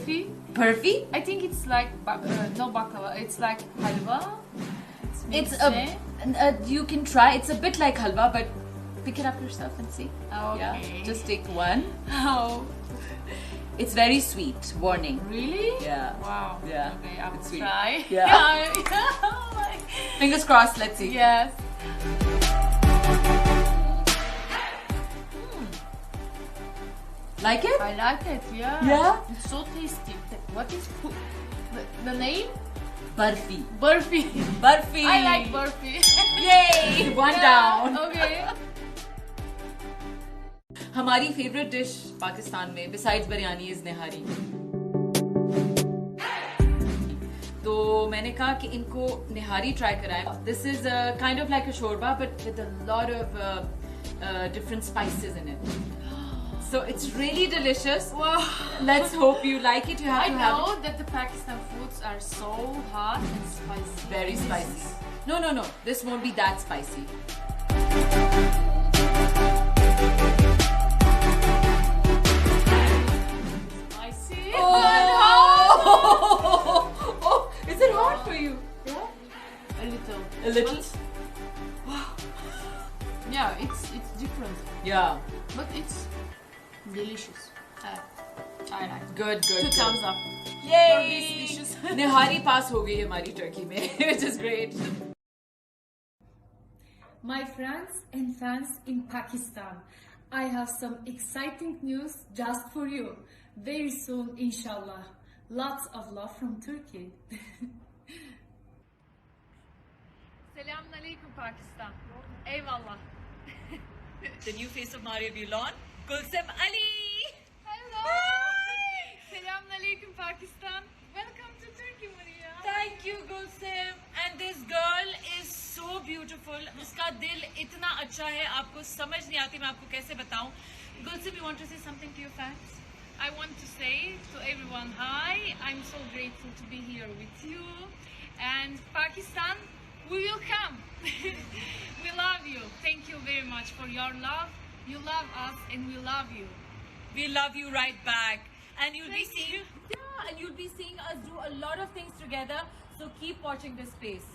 Barfi. Barfi? I think it's like no baklava. It's like halwa. It's you can try. It's a bit like halwa, but pick it up yourself and see. Okay. Yeah, just take one. Oh. It's very sweet. Warning. Really? Yeah. Wow. Yeah. Okay, I will It's sweet. try. Yeah. Yeah. Fingers crossed. Let's see. Yes. Like it? I like it. Yeah. Yeah? It's so tasty. What is the name? Barfi. Barfi. Barfi. I like barfi. Yay! One down. Okay. हमारी favourite dish Pakistan में besides biryani is निहारी. तो मैंने कहा कि इनको निहारी try कराएं. This is kind of like a shorba but with a lot of different spices in it. So it's really delicious. Wow. Let's hope you like it. You have to have it. I know that the Pakistan foods are so hot and spicy. Very spicy. No. This won't be that spicy. Spicy. Oh, is it hot for you? Yeah. A little. A little. Wow. Yeah, it's different, Yeah. but it's delicious. I like it. Good. Two thumbs up. Yay! For these dishes. निहारी पास हो गई हमारी Turkey में, which is great. My friends and fans in Pakistan, I have some exciting news just for you. Very soon, inshallah. Lots of love from Turkey. Selamun Aleyküm Pakistan. Eyvallah. The new face of Mario Bulan, Gulsim Ali. Hello. Selamun Aleyküm Pakistan. Welcome to Turkey, Maria. Thank you, Gulsim. And this girl is so beautiful. उसका दिल इतना अच्छा है, आपको समझ नहीं आती मैं आपको कैसे बताऊं. Gulsim, you want to say something to your fans? I want to say to everyone, hi. I'm so grateful to be here with you. And Pakistan, we will come. We love you. Thank you very much for your love. You love us and we love you. We love you right back. And you'll be Thank seeing, you. yeah, and you'll be seeing us do a lot of things together. So keep watching this space.